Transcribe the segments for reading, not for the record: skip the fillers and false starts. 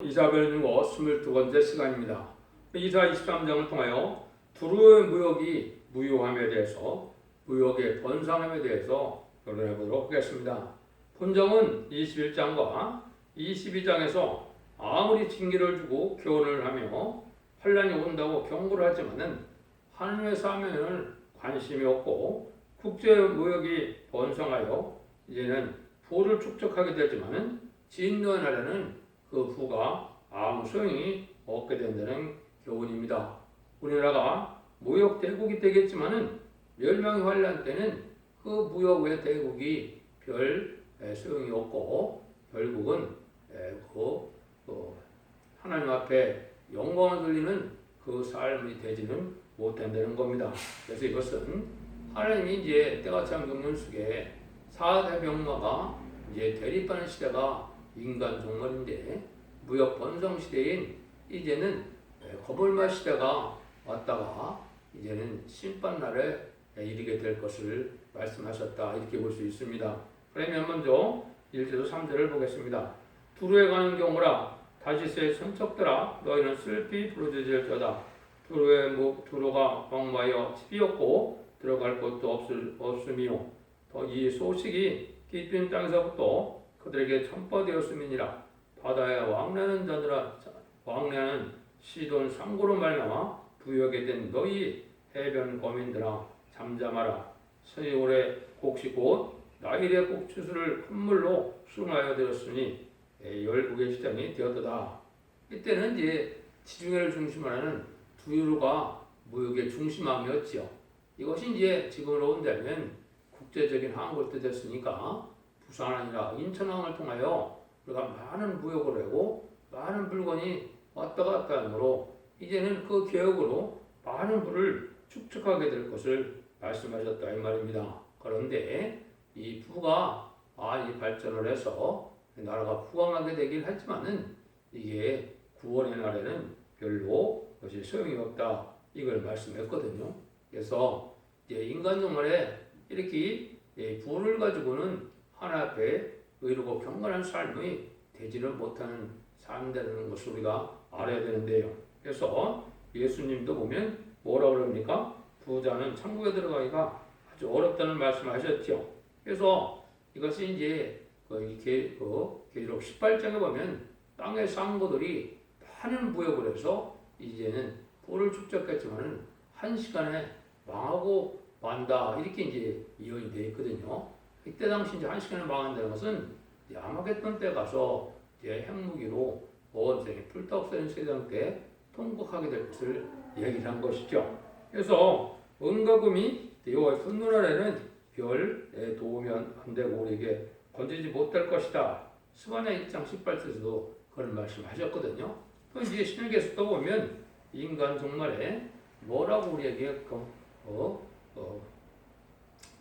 이사벨중어 22번째 시간입니다. 이사 23장을 통하여 두루의 무역이 무효함에 대해서, 무역의 번성함에 대해서討論해 보도록 하겠습니다. 본정은 21장과 22장에서 아무리 징계를 주고 교훈을 하며 환란이 온다고 경고를 하지만은 하늘의 사명에는 관심이 없고 국제 무역이 번성하여 이제는 부를 축적하게 되지만은 진노의 날에는 그 부가 아무 소용이 없게 된다는 교훈입니다. 우리나라가 무역 대국이 되겠지만은 멸망의 환란 때는 그 무역의 대국이 별 소용이 없고 결국은 하나님 앞에 영광을 돌리는 그 삶이 되지는 못한다는 겁니다. 그래서 이것은 하나님이 이제 때가 참 겪는 속에 사대병마가 이제 대립하는 시대가 인간 종말인데 무역 번성 시대인 이제는 거물말 시대가 왔다가 이제는 심판날에 이르게 될 것을 말씀하셨다, 이렇게 볼 수 있습니다. 그러면 먼저 1절에서 3절을 보겠습니다. 두루에 가는 경우라 다시스의 선척들아 너희는 슬피 부르짖을지어다. 두루가 왕마여 집이었고 들어갈 곳도 없으며 이 소식이 깊은 땅에서부터 그들에게 전파되었음이니라. 바다에 왕래하는 시돈 상고로 말미암아 부역에 된 너희 해변 거민들아 잠잠하라. 서울의 곡식 곧 나일의 곡추수를 큰 물로 수용하여 되었으니 열국의 시장이 되었도다. 이때는 이제 지중해를 중심으로 하는 두루가 무역의 중심함이었지요. 이것이 이제 지금으로 온다면 국제적인 항구로 됐으니까 부산 아니라 인천항을 통하여 우리가 많은 무역을 하고 많은 물건이 왔다 갔다 하므로 이제는 그 개혁으로 많은 부를 축적하게 될 것을 말씀하셨다, 이 말입니다. 그런데 이 부가 많이 발전을 해서 나라가 부강하게 되긴 했지만은 이게 구원의 날에는 별로 그것이 소용이 없다, 이걸 말씀했거든요. 그래서 이제 인간 정말에 이렇게 부를 가지고는 하나님 앞에 의롭고 경건한 삶이 되지는 못하는 삶이라는 것을 우리가 알아야 되는데요. 그래서 예수님도 보면 뭐라고 그럽니까? 부자는 천국에 들어가기가 아주 어렵다는 말씀을 하셨죠. 그래서 이것이 이제 계시록 18장에 보면 땅의 상고들이 많은 무역을 해서 이제는 부를 축적했지만은 한 시간에 망하고 만다, 이렇게 이제 예언이 되어 있거든요. 이때 당시 이제 한 시간에 망한다는 것은 아마겟돈 때 가서 이제 핵무기로 온 세계 불타없애는 세상 때 통곡하게 될 것을 얘기를 한 것이죠. 그래서 은과 금이 여호와의 분노 날에는 별에 도움이 안 되고 우리에게 건지지 못할 것이다. 스바냐 1장 18절에서도 그런 말씀하셨거든요. 또 이제 신약에서 보면 인간 종말에 뭐라고 우리에게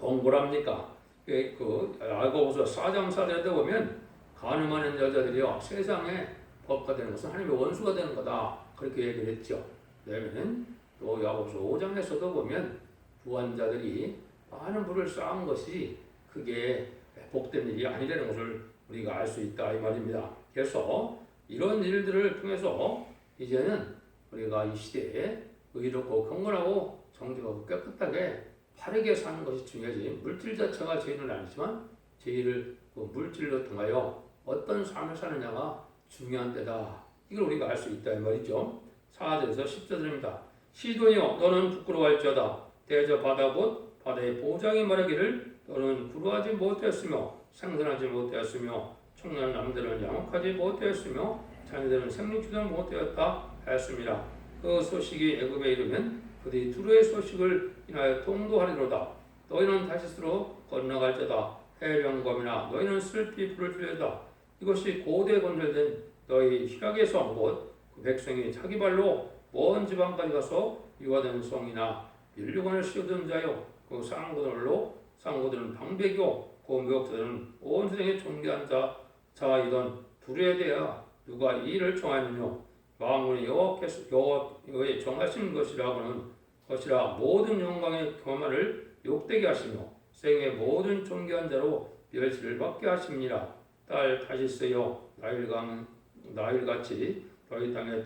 권고를 합니까? 야고보서 4장 4절에 보면 간음하는 여자들이요 세상에 법과 되는 것은 하나님의 원수가 되는 거다, 그렇게 얘기를 했죠. 왜냐하면 또 야고보서 5장에서도 보면 부한자들이 많은 부를 쌓은 것이 그게 복된 일이 아니라는 것을 우리가 알 수 있다, 이 말입니다. 그래서 이런 일들을 통해서 이제는 우리가 이 시대에 의롭고 경건하고 정직하고 깨끗하게 바르게 사는 것이 중요하지, 물질 자체가 죄는 아니지만 죄를 물질로 통하여 어떤 삶을 사느냐가 중요한 때다, 이걸 우리가 알 수 있다, 이 말이죠. 4절에서 10절입니다. 시돈이여 너는 부끄러워할지어다. 대저 바다 곧 바다의 보장이 말하기를 너는 구루하지 못하였으며 생선하지 못하였으며 청년 남들은 양육하지 못하였으며 자녀들은 생육지도 못하였다 하였습니다. 그 소식이 애굽에 이르면 그들이 두루의 소식을 인하여 통도하리로다. 너희는 다시스로 건너갈지어다. 해변검이나 너희는 슬피 불을 들려다. 이것이 고대 건설된 너희 희락의 성 곧 그 백성이 자기 발로 먼 지방까지 가서 유화된 성이나 밀류관을 씌우던 자요 그 상고들은 방백이요 그 무역자들은 온 세상에 존귀한 자이던 두루에 대하여 누가 이 일을 정하느냐. 만군의 여호와의 정하신 것이라 모든 영광의 교만을 욕되게 하시며 생의 모든 존귀한 자로 멸시를 받게 하십니다. 딸 다시스여 나일강 나일같이 너희 땅에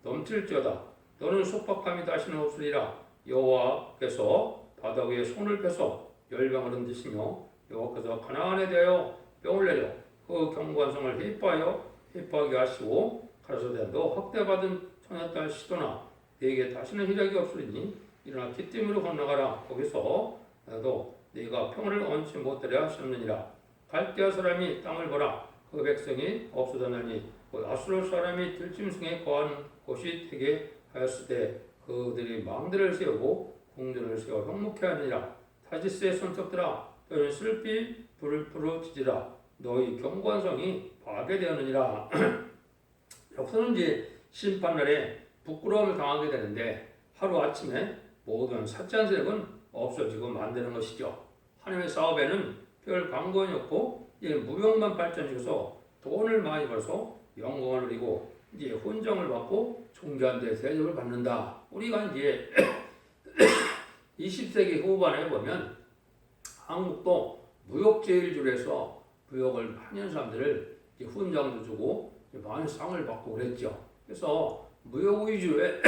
넘칠지어다. 너는 속박함이 다시는 없으리라. 여호와께서 바다 위에 손을 펴서 열병을 흔드시며 여호와께서 가나안에 대하여 병을 내려 그 견고한 성을 해입하게 하시고 가라사대 너 학대받은 처녀딸 시도나 네게 다시는 희락이 없으리니 일어나 기띔으로 건너가라. 거기서 나도 네가 평을 얻지 못하려 하셨느니라. 갈대아 사람이 땅을 보라. 그 백성이 없어졌나니 곧 아수르 사람이 들짐승에 거하는 곳이 되게 하였을 때 그들이 망대를 세우고 궁전을 세워 형목해 하느니라. 타지스의 손톱들아 너희는 슬피 부르짖으라. 너희 견고한 성이 파괴되었느니라. 여기서는 이제 심판날에 부끄러움을 당하게 되는데 하루아침에 모든 사치한 세력은 없어지고 만드는 것이죠. 하나님의 사업에는 별 광고는 없고 이제 무역만 발전시켜서 돈을 많이 벌어서 영광을 누리고 이제 훈정을 받고 종자한 데 대접을 받는다. 우리가 이제 20세기 후반에 보면 한국도 무역제일줄에서 무역을 많이 하는 사람들을 훈장도 주고 많은 상을 받고 그랬죠. 그래서 무역 위주의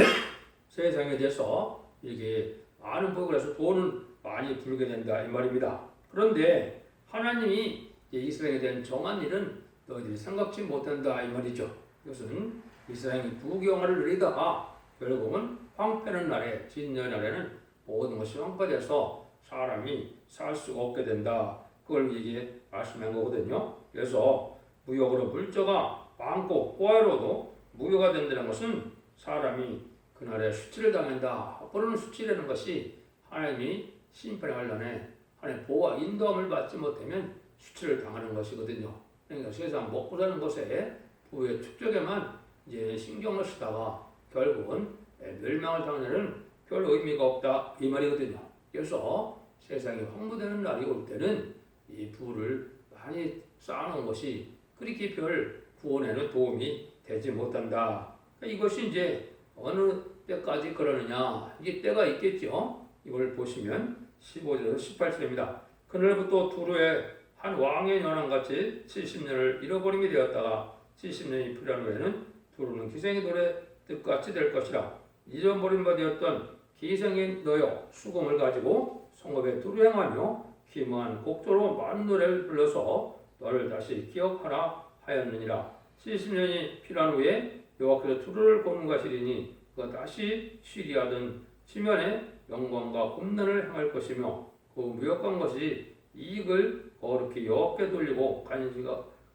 세상에 대해서 이렇게 많은 무역을 해서 돈을 많이 벌게 된다 이 말입니다. 그런데 하나님이 이스라엘에 대한 정한 일은 너희들이 생각지 못한다 이 말이죠. 이것은 이스라엘이 부경화를 누리다가 결국은 황폐는 날에 진노의 날에는 모든 것이 황폐돼서 사람이 살 수가 없게 된다. 그걸 이게 말씀한 거거든요. 그래서 무역으로 물자가 많고 호화로도 무효가 된다는 것은 사람이 그날에 수치를 당한다. 그런 수치라는 것이 하나님이 심판의 환란에 하나님의 보호와 인도함을 받지 못하면 수치를 당하는 것이거든요. 그러니까 세상 먹고 사는 것에 부의 축적에만 이제 신경을 쓰다가 결국은 멸망을 당하는 별 의미가 없다 이 말이거든요. 그래서 세상이 황무되는 날이 올 때는 이 부를 많이 쌓아놓은 것이 그렇게 별 구원에는 도움이 되지 못한다. 그러니까 이것이 이제 어느 때까지 그러느냐 이게 때가 있겠죠. 이걸 보시면 15절에서 18절입니다. 그날부터 두루의 한 왕의 연왕같이 70년을 잃어버림이 되었다가 70년이 필요한 후에는 두루는 기생의 노래 뜻같이 될 것이라. 잊어버린 바 되었던 기생의 너여 수금을 가지고 성읍에 두루 행하며 기무한 곡조로 많은 노래를 불러서 너를 다시 기억하라 하였느니라. 70년이 필요한 후에 여호와께서 두루를 공문하시리니 그가 다시 시리하던 지면에 영광과 홈난을 행할 것이며 그 무역한 것이 이익을 거룩히 여호와께 돌리고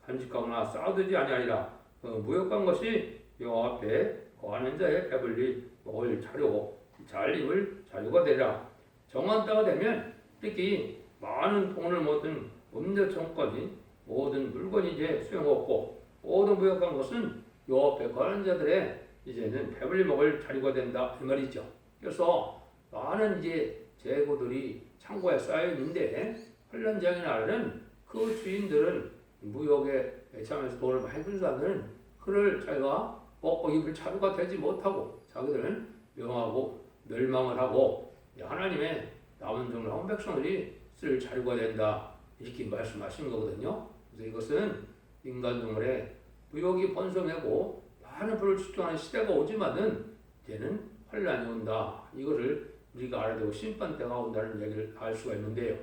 간직하거나 쌓아두지 아니하리라. 그 무역한 것이 여호와 앞에 거하는 자의 배불리 먹을 자료 잘 입을 자료가 되리라. 정한 때가 되면 특히 많은 돈을 모든 음료 정권이 모든 물건이 이제 소용없고 모든 무역한 것은 여호와 앞에 거하는 자들의 이제는 배불리 먹을 자료가 된다 이 말이죠. 그래서 많은 이제 재고들이 창고에 쌓여 있는데 환란장의 날에는 그 주인들은 무역에 참여해서 돈을 많이 번 사람들은 그를 자기가 먹고 입을 자료가 되지 못하고 자기들은 명하고 멸망을 하고 하나님의 남은 정한 백성들이 쓸 자료가 된다 이렇게 말씀하신 거거든요. 그래서 이것은 인간 동물의 무역이 번성하고 많은 불을 집중하는 시대가 오지만은 이제는 환란이 온다. 이것을 우리가 알아야 되고 심판 때가 온다는 얘기를 알 수가 있는데요.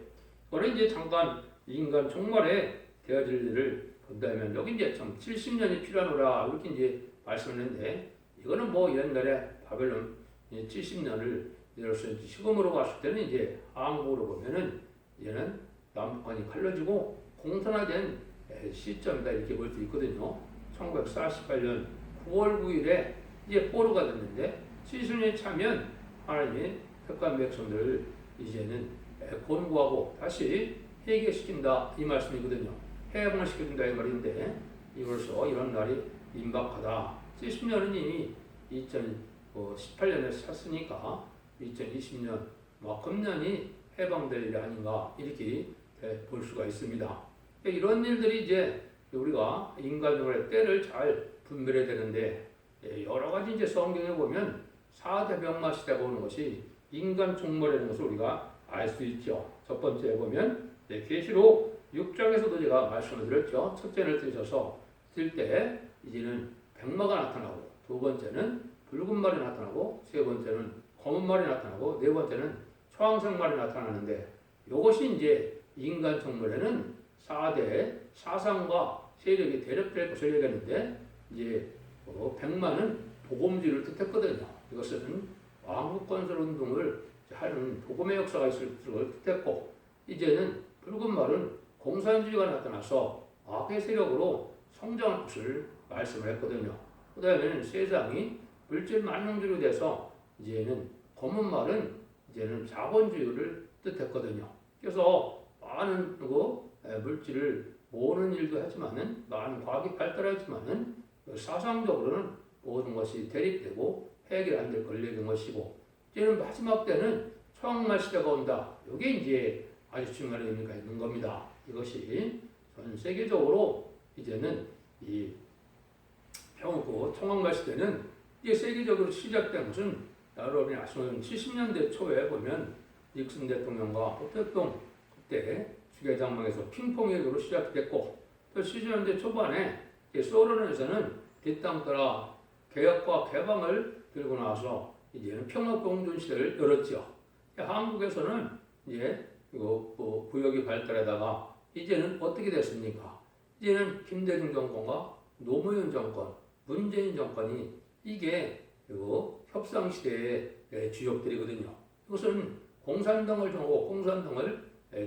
그거는 이제 잠깐 인간 종말에 되어질 일을 본다면 여기 이제 참 70년이 필요하노라 이렇게 이제 말씀했는데 이거는 뭐 옛날에 바벨론 70년을 내려서 시금으로 봤을 때는 이제 한국으로 보면은 이제는 남북한이 갈라지고 공산화된 시점이다 이렇게 볼 수 있거든요. 1948년 9월 9일에 이제 포로가 됐는데 70년이 차면 하나님이 택한 백성들을 이제는 권고하고 다시 회개시킨다 이 말씀이거든요. 해방을 시켜준다 이 말인데 이로써 이런 날이 임박하다. 70년은 이미 2018년에 찼으니까 2020년 금년이 해방될 일이 아닌가 이렇게 볼 수가 있습니다. 이런 일들이 이제 우리가 인간적으로 때를 잘 분별해야 되는데 여러 가지 이제 성경에 보면 4대 병마 시대가 오는 것이 인간 종말이라는 것을 우리가 알 수 있죠. 첫 번째 보면 계시록 6장에서도 제가 말씀을 드렸죠. 첫째를 드셔서 들 때 이제는 백마가 나타나고, 두 번째는 붉은 말이 나타나고, 세 번째는 검은 말이 나타나고, 네 번째는 초황색 말이 나타나는데, 이것이 이제 인간 정물에는 4대 사상과 세력이 대립될 것을 얘기하는데, 이제 백마는 복음주의를 뜻했거든요. 이것은 왕국 건설 운동을 하는 복음의 역사가 있을 것을 뜻했고, 이제는 붉은 말은 공산주의가 나타나서 악의 세력으로 성장할 것을 말씀을 했거든요. 그 다음에는 세상이 물질 만능주의로 돼서 이제는 검은 말은 이제는 자본주의를 뜻했거든요. 그래서 많은 물질을 모으는 일도 하지만은, 많은 과학이 발달하지만은 사상적으로는 모든 것이 대립되고 해결 안 될 걸 얘기한 것이고, 이제는 마지막 때는 초항말 시대가 온다. 이게 이제 아주 중요한 의미가 있는 겁니다. 이것이 전 세계적으로 이제는 이 청항말 시대는 이게 세계적으로 시작된 것은, 여러분이 아시는 70년대 초에 보면 닉슨 대통령과 호 대통령 그때 주계장망에서 핑퐁 외교로 시작됐고, 또 70년대 초반에 소련에서는 뒷땅 따라 개혁과 개방을 들고 나와서 이제는 평화공존 시대를 열었죠. 한국에서는 이제 부역이 발달하다가 이제는 어떻게 됐습니까? 이제는 김대중 정권과 노무현 정권, 문재인 정권이 이게 협상 시대의 주역들이거든요. 이것은 공산당을 정하고 공산당을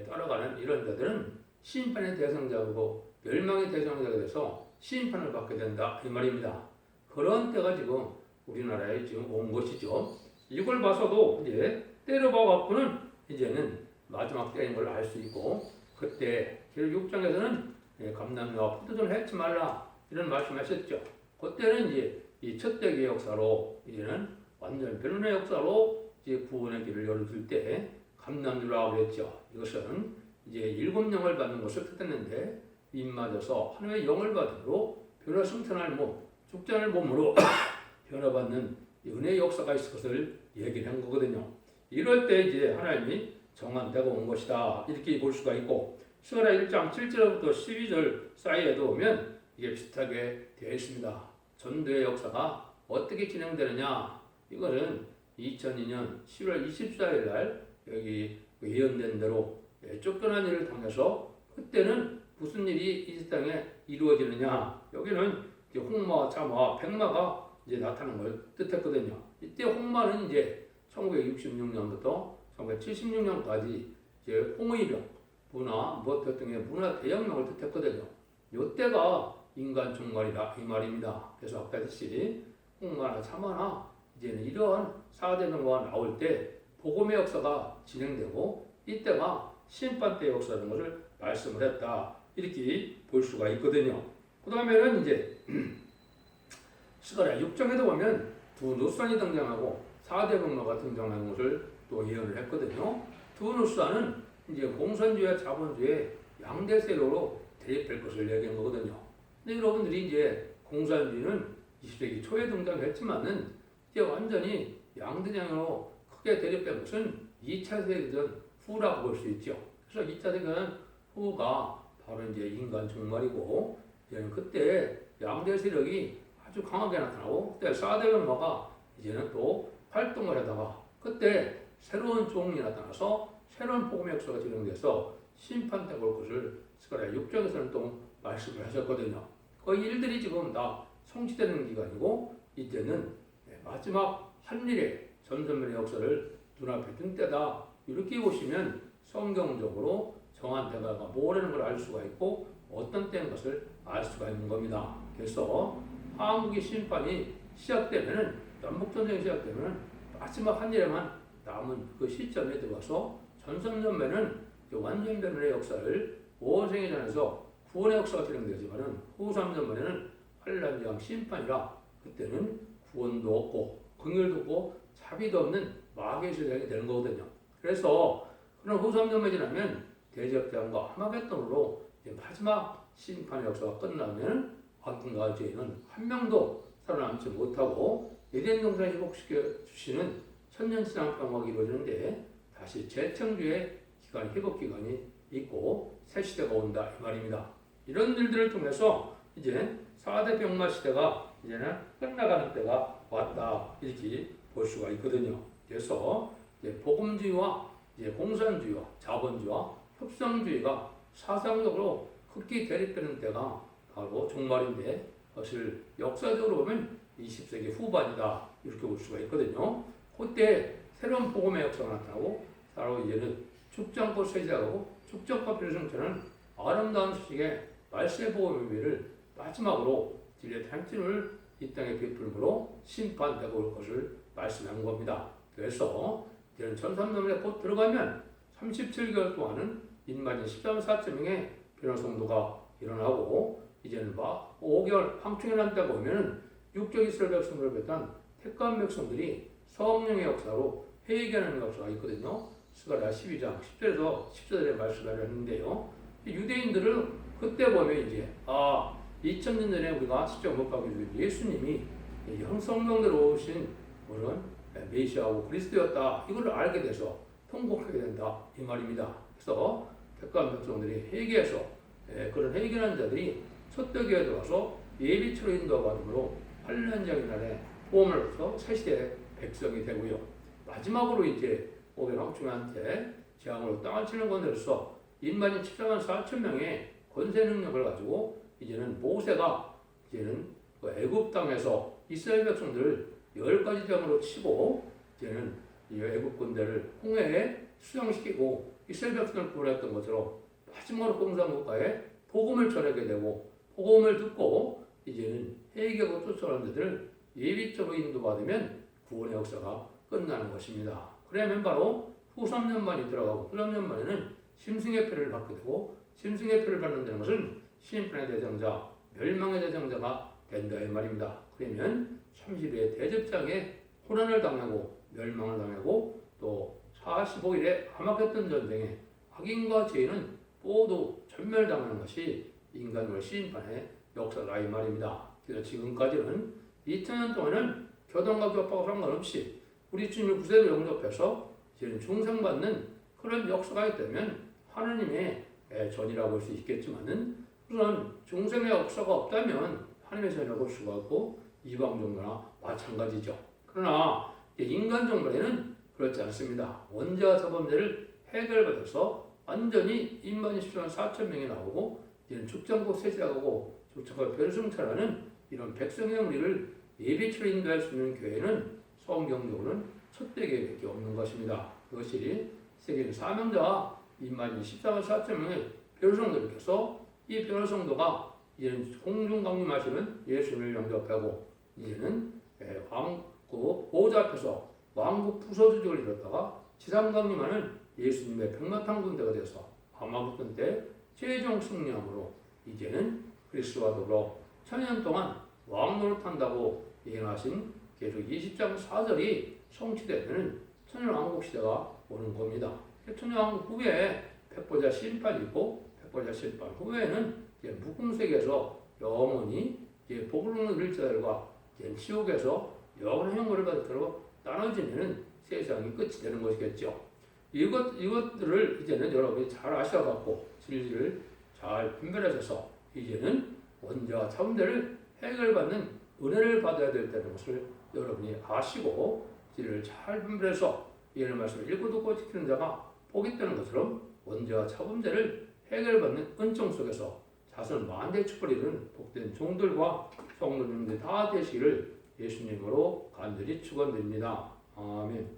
따라가는 이런 자들은 심판의 대상자고 멸망의 대상자가 돼서 심판을 받게 된다 이 말입니다. 그런 때가 지금 우리나라에 지금 온 것이죠. 이걸 봐서도 이제 때려봐갖고는 이제는 마지막 때인 걸 알 수 있고, 그때 계율 6장에서는 감남유와 포도주를 해치 말라 이런 말씀하셨죠. 그때는 이제 이 첫대기의 역사로 이제는 완전 변론의 역사로 이제 구원의 길을 열어줄 때 감남유라고 그랬죠. 이것은 이제 7영을 받는 것을 뜻했는데, 입맞아서 하나님의 영을 받음으로 변화 승천할 몸, 죽지 않을 몸으로 변화받는 은혜의 역사가 있을 것을 얘기를 한 거거든요. 이럴 때 이제 하나님이 정한 때가 온 것이다 이렇게 볼 수가 있고, 스가랴 1장 7절부터 12절 사이에도 보면 이게 비슷하게 되어 있습니다. 전도의 역사가 어떻게 진행되느냐, 이거는 2002년 10월 24일 날 여기 예언된 대로 쫓겨난 일을 당해서, 그때는 무슨 일이 이 땅에 이루어지느냐, 여기는 이제 홍마와 자마와 백마가 이제 나타나는 걸 뜻했거든요. 이때 홍마는 이제 1966년부터 1976년까지 이제 홍의병, 문화, 등의 문화 대혁명을 뜻했거든요. 이때가 인간 종말이다 이 말입니다. 그래서 아까 했듯이 홍마나 자마나 이제는 이러한 4대 명화가 나올 때 복음의 역사가 진행되고, 이때가 심판 때의 역사라는 것을 말씀을 했다 이렇게 볼 수가 있거든요. 그 다음에는 이제 스가랴 6장에도 보면 두 누산이 등장하고 4대 명화가 등장하는 것을 또 예언을 했거든요. 두 누산은 이제 공산주의와 자본주의의 양대 세력으로 대립될 것을 얘기한 거거든요. 근데 여러분들이 이제 공산주의는 20세기 초에 등장했지만은 이제 완전히 양대장으로 크게 대립된 것은 2차 세계대전 후라고 볼 수 있죠. 그래서 2차 세계대전 후가 바로 이제 인간 종말이고, 이제는 그때 양대 세력이 아주 강하게 나타나고, 그때 4대 변화가 이제는 또 활동을 하다가 그때 새로운 종이 나타나서 새로운 복음의 역사가 진행돼서 심판 때 볼 것을 스가랴 6장에서는 또 말씀을 하셨거든요. 그 일들이 지금 다 성취되는 기간이고, 이때는 마지막 한일의 전선면의 역사를 눈앞에 둔 때다 이렇게 보시면 성경적으로 정한 때가 뭐라는 걸 알 수가 있고 어떤 때인 것을 알 수가 있는 겁니다. 그래서 한국의 심판이 시작되면은, 남북전쟁이 시작되면은 마지막 한일에만 남은 그 시점에 들어가서 전선전면은 완전 변론의 역사를 오생에 전해서 구원의 역사가 진행되지만은 후 3전면에는 환란장 심판이라, 그때는 구원도 없고 긍휼도 없고 자비도 없는 마귀의 세상이 되는 거거든요. 그래서 그런 후 3전면이 지나면 대적장과 하마겟돈으로 마지막 심판의 역사가 끝나면 악인과 죄인은 한 명도 살아남지 못하고 에덴 동산을 회복시켜 주시는 천년신앙평화가 이루어지는데, 다시 재창조의 기간, 회복 기간이 있고 새 시대가 온다 이 말입니다. 이런 일들을 통해서 이제 4대 병마 시대가 이제는 끝나가는 때가 왔다 이렇게 볼 수가 있거든요. 그래서 이제 복음주의와 이제 공산주의와 자본주의와 협상주의가 사상적으로 극히 대립되는 때가 바로 종말인데 사실 역사적으로 보면 20세기 후반이다 이렇게 볼 수가 있거든요. 그때 새로운 복음의 역사가 나타나고 바로 이제는 축전꽃 세시하고 축전꽃 필승처는 아름다운 소식의 말세 복음의 의미를 마지막으로 진리의 탄진을 이 땅에 베풀므로 심판되고 올 것을 말씀한 겁니다. 그래서 이제는 1300년에 곧 들어가면 37개월 동안은 인만이 13, 4.0의 변화성도가 일어나고 이제는 막 5개월 황충의 난때 보면은 육적 이스라엘 백성들을 뱉던 택한 백성들이 성령의 역사로 회개하는 역사가 있거든요. 스가랴 12장 10절에서 14절에 말씀을 했는데요. 유대인들은 그때 보면 이제 2000년 전에 우리가 십자가 못 박혀 죽은 예수님이 성령대로 오신 그런 메시아고 그리스도였다. 이걸 알게 돼서 통곡하게 된다 이 말입니다. 그래서 택한 백성들이 회개해서 그런 회개하는 자들이 첫대교에 들어가서 예비처로 인도받음으로 8년장의 날에 보험을 얻어서 새시대 백성이 되고요. 마지막으로 이제 오늘 황충한테 재앙으로 땅을 치는 건으로서 인만이 14만 4천 명의 권세 능력을 가지고 이제는 모세가 이제는 그 애굽 땅에서 이스라엘 백성들을 10가지 재앙으로 치고 이제는 이 애굽 군대를 홍해에 수장시키고 이스라엘 백성을 구원했던 것처럼 마지막으로 공산국가에 복음을 전하게 되고 복음을 듣고 이제는 회개하고 쫓아가는 자들을 예비적으로 인도받으면 구원의 역사가 끝나는 것입니다. 그러면 바로 후 3년 만이 들어가고 후 3년 만에는 심승의 표를 받게 되고 심승의 표를 받는다는 것은 심판의 대장자, 멸망의 대장자가 된다 이 말입니다. 그러면 30일의 대접장에 고난을 당하고 멸망을 당하고 또 45일에 암흑했던 전쟁에 악인과 죄인은 모두 전멸당하는 것이 인간을 심판의 역사다 이 말입니다. 그래서 지금까지는 2000년 동안은 교단과 교파와 상관없이 우리 주님을 구세로 영접해서 이제는 중생받는 그런 역사가 있다면 하나님의 전이라고 볼 수 있겠지만은 우선 중생의 역사가 없다면 하나님의 전이라고 볼 수가 없고 이방 종교나 마찬가지죠. 그러나 인간 종교에는 그렇지 않습니다. 원죄와 사범죄를 해결받아서 완전히 인간이 10만 4천 명이 나오고 이제는 축전국 세시하고 축전국 변승차라는 이런 백성의 우리를 예비처로 인도할 수 있는 교회는 성경적으로는 첫대교회밖에 없는 것입니다. 그것이 세계의 사명자 인만이 14만 4천 명의 변호성들께서 이 변호성도가 이제는 공중 강림하시는 예수님을 영접하고 이제는 왕국 보호자 앞에서 왕국 부서주직을 이뤘다가 지상 강림하는 예수님의 백마탄 군대가 되어서 아마겟돈 때 최종 승리함으로 이제는 그리스도와 더불어 1000년 동안 왕노를 탄다고 예언하신 계속 20장 4절이 성취되면 천년왕국 시대가 오는 겁니다. 천년왕국 후에 백보자 심판이 있고 백보자 심판 후에는 이제 묵음세계에서 영원히 이제 복을 누릴 자들과 이제 지옥에서 영원한 형벌을 받도록 나눠지는 세상이 끝이 되는 것이겠죠. 이것들을 이제는 여러분이 잘 아셔갖고 진리를 잘 분별하셔서 이제는 원죄와 차원죄를 해결받는 은혜를 받아야 된다는 것을 여러분이 아시고 진리를 잘 분별해서 이해의 말씀을 읽고 듣고 지키는 자가 복이 있다는 것처럼 원죄와 차범죄를 해결받는 은총 속에서 자손 만대 축복을 이루는 복된 종들과 성도님들 다 되시기를 예수님으로 간절히 축원드립니다. 아멘.